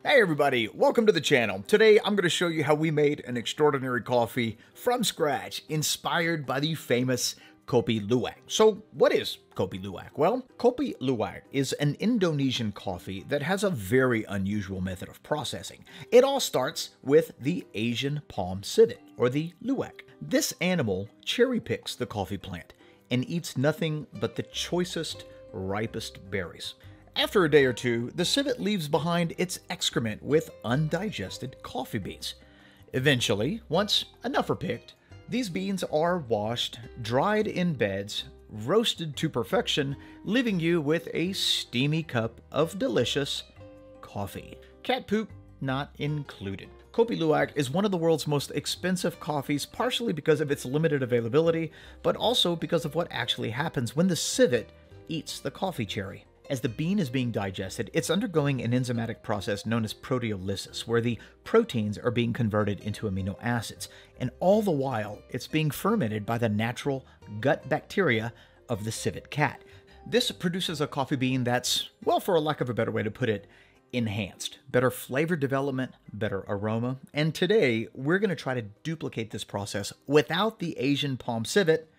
Hey everybody, welcome to the channel. Today I'm going to show you how we made an extraordinary coffee from scratch, inspired by the famous Kopi Luwak. So what is Kopi Luwak? Well, Kopi Luwak is an Indonesian coffee that has a very unusual method of processing. It all starts with the Asian palm civet, or the luwak. This animal cherry picks the coffee plant and eats nothing but the choicest, ripest berries. After a day or two, the civet leaves behind its excrement with undigested coffee beans. Eventually, once enough are picked, these beans are washed, dried in beds, roasted to perfection, leaving you with a steamy cup of delicious coffee. Cat poop not included. Kopi Luwak is one of the world's most expensive coffees, partially because of its limited availability, but also because of what actually happens when the civet eats the coffee cherry. As the bean is being digested, it's undergoing an enzymatic process known as proteolysis, where the proteins are being converted into amino acids, and all the while, it's being fermented by the natural gut bacteria of the civet cat. This produces a coffee bean that's, well, for a lack of a better way to put it, enhanced. Better flavor development, better aroma, and today, we're going to try to duplicate this process without the Asian palm civet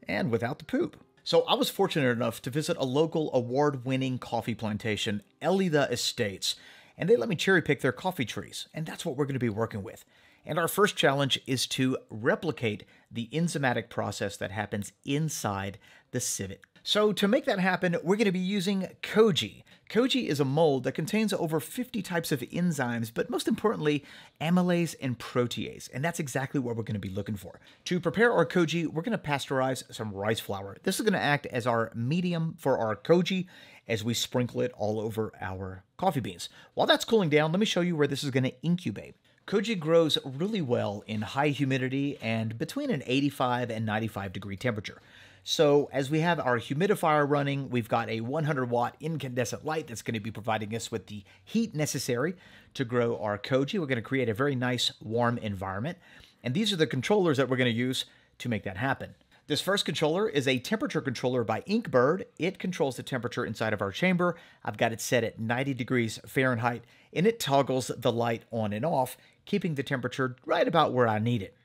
and without the poop. So I was fortunate enough to visit a local award-winning coffee plantation, Elida Estates, and they let me cherry pick their coffee trees, and that's what we're going to be working with. And our first challenge is to replicate the enzymatic process that happens inside the civet. So to make that happen, we're going to be using Koji. Koji is a mold that contains over 50 types of enzymes, but most importantly, amylase and protease, and that's exactly what we're going to be looking for. To prepare our Koji, we're going to pasteurize some rice flour. This is going to act as our medium for our Koji as we sprinkle it all over our coffee beans. While that's cooling down, let me show you where this is going to incubate. Koji grows really well in high humidity and between an 85 and 95 degree temperature. So as we have our humidifier running, we've got a 100-watt incandescent light that's going to be providing us with the heat necessary to grow our Koji. We're going to create a very nice, warm environment. And these are the controllers that we're going to use to make that happen. This first controller is a temperature controller by Inkbird. It controls the temperature inside of our chamber. I've got it set at 90 degrees Fahrenheit, and it toggles the light on and off, keeping the temperature right about where I need it.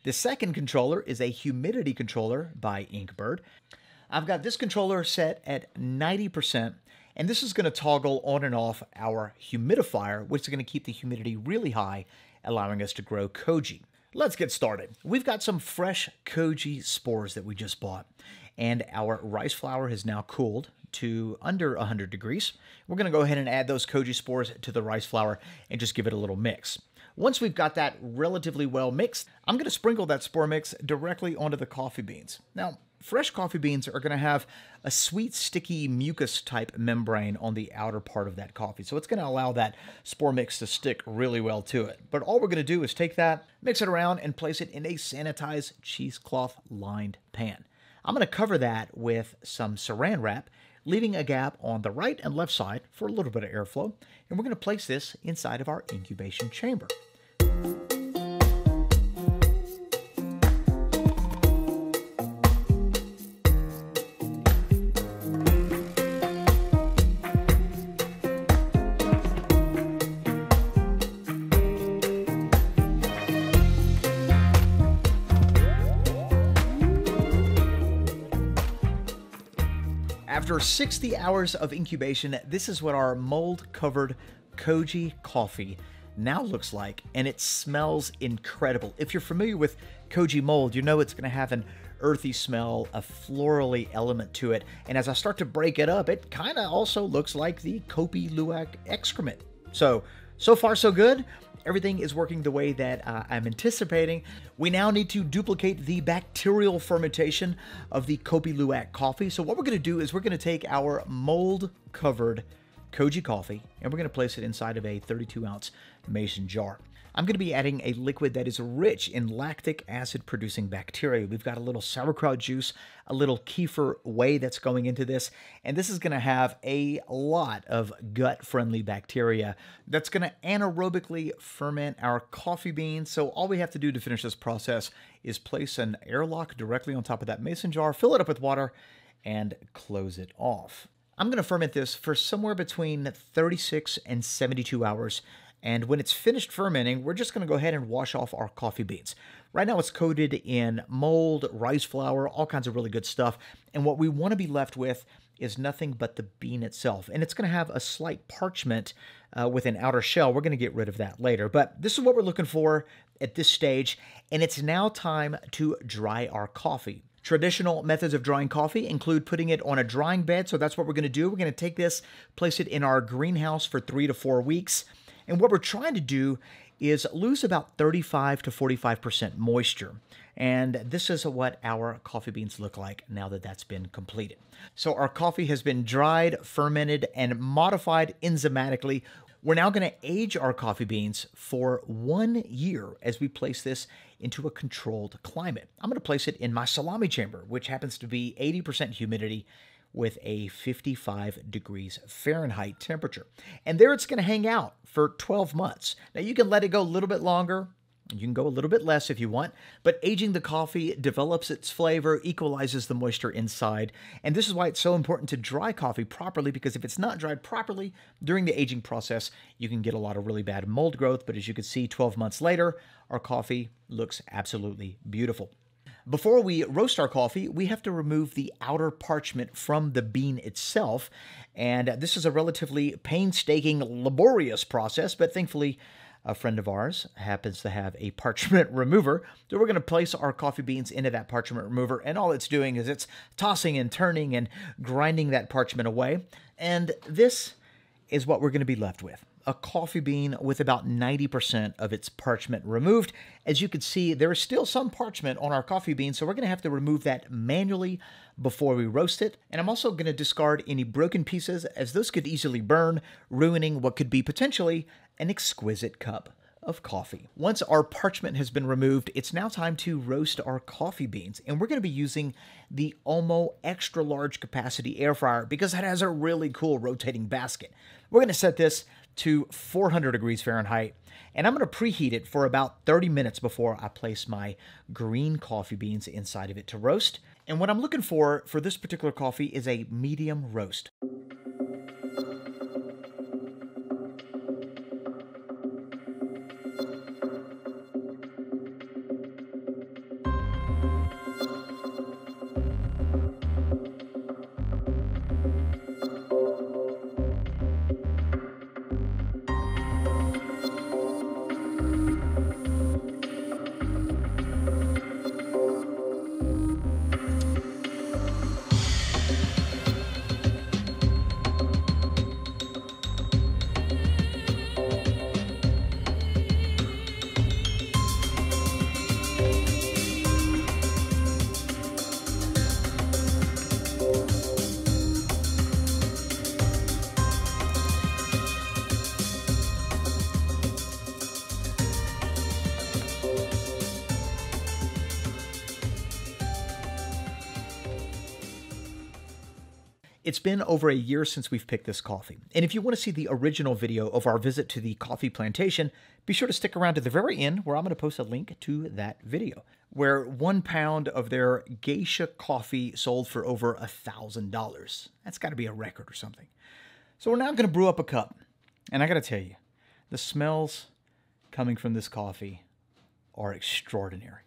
The second controller is a humidity controller by Inkbird. I've got this controller set at 90%, and this is going to toggle on and off our humidifier, which is going to keep the humidity really high, allowing us to grow Koji. Let's get started. We've got some fresh Koji spores that we just bought, and our rice flour has now cooled to under 100 degrees. We're going to go ahead and add those Koji spores to the rice flour and just give it a little mix. Once we've got that relatively well mixed, I'm going to sprinkle that spore mix directly onto the coffee beans. Now, fresh coffee beans are going to have a sweet, sticky mucus type membrane on the outer part of that coffee. So it's going to allow that spore mix to stick really well to it. But all we're going to do is take that, mix it around, and place it in a sanitized cheesecloth lined pan. I'm going to cover that with some saran wrap, leaving a gap on the right and left side for a little bit of airflow. And we're going to place this inside of our incubation chamber. After 60 hours of incubation, this is what our mold-covered Koji coffee now looks like, and it smells incredible. If you're familiar with Koji mold, you know it's going to have an earthy smell, a florally element to it, and as I start to break it up, it kind of also looks like the Kopi Luwak excrement. So far so good. Everything is working the way that I'm anticipating. We now need to duplicate the bacterial fermentation of the Kopi Luwak coffee. So what we're going to do is we're going to take our mold-covered Koji coffee and we're going to place it inside of a 32-ounce mason jar. I'm going to be adding a liquid that is rich in lactic acid-producing bacteria. We've got a little sauerkraut juice, a little kefir whey that's going into this, and this is going to have a lot of gut-friendly bacteria that's going to anaerobically ferment our coffee beans. So all we have to do to finish this process is place an airlock directly on top of that mason jar, fill it up with water, and close it off. I'm going to ferment this for somewhere between 36 and 72 hours. And when it's finished fermenting, we're just going to go ahead and wash off our coffee beans. Right now it's coated in mold, rice flour, all kinds of really good stuff. And what we want to be left with is nothing but the bean itself. And it's going to have a slight parchment with an outer shell. We're going to get rid of that later. But this is what we're looking for at this stage. And it's now time to dry our coffee. Traditional methods of drying coffee include putting it on a drying bed. So that's what we're going to do. We're going to take this, place it in our greenhouse for 3 to 4 weeks. And what we're trying to do is lose about 35 to 45% moisture. And this is what our coffee beans look like now that that's been completed. So our coffee has been dried, fermented, and modified enzymatically. We're now going to age our coffee beans for 1 year as we place this into a controlled climate. I'm going to place it in my salami chamber, which happens to be 80% humidity with a 55 degrees Fahrenheit temperature. And there it's going to hang out for 12 months. Now you can let it go a little bit longer. You can go a little bit less if you want, but aging the coffee develops its flavor, equalizes the moisture inside. And this is why it's so important to dry coffee properly, because if it's not dried properly during the aging process, you can get a lot of really bad mold growth. But as you can see, 12 months later, our coffee looks absolutely beautiful. Before we roast our coffee, we have to remove the outer parchment from the bean itself. And this is a relatively painstaking, laborious process, but thankfully, a friend of ours happens to have a parchment remover. So we're going to place our coffee beans into that parchment remover, and all it's doing is it's tossing and turning and grinding that parchment away. And this is what we're going to be left with. A coffee bean with about 90% of its parchment removed. As you can see, there is still some parchment on our coffee bean, so we're going to have to remove that manually before we roast it. And I'm also going to discard any broken pieces, as those could easily burn, ruining what could be potentially an exquisite cup of coffee. Once our parchment has been removed, it's now time to roast our coffee beans. And we're going to be using the Omo extra large capacity air fryer because it has a really cool rotating basket. We're going to set this to 400 degrees Fahrenheit, and I'm going to preheat it for about 30 minutes before I place my green coffee beans inside of it to roast. And what I'm looking for this particular coffee is a medium roast. It's been over a year since we've picked this coffee. And if you want to see the original video of our visit to the coffee plantation, be sure to stick around to the very end where I'm going to post a link to that video, where 1 pound of their geisha coffee sold for over $1,000. That's got to be a record or something. So we're now going to brew up a cup. And I got to tell you, the smells coming from this coffee are extraordinary.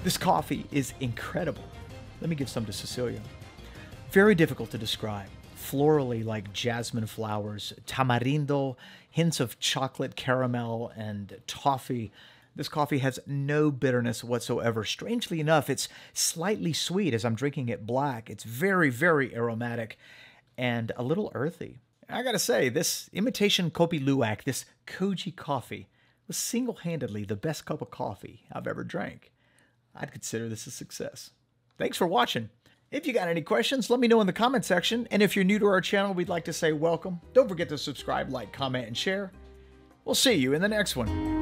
This coffee is incredible. Let me give some to Cecilia. Very difficult to describe. Florally like jasmine flowers, tamarindo, hints of chocolate, caramel, and toffee. This coffee has no bitterness whatsoever. Strangely enough, it's slightly sweet as I'm drinking it black. It's very, very aromatic and a little earthy. I gotta say, this imitation Kopi Luwak, this Koji coffee, was single-handedly the best cup of coffee I've ever drank. I'd consider this a success. Thanks for watching. If you got any questions, let me know in the comment section. And if you're new to our channel, we'd like to say welcome. Don't forget to subscribe, like, comment, and share. We'll see you in the next one.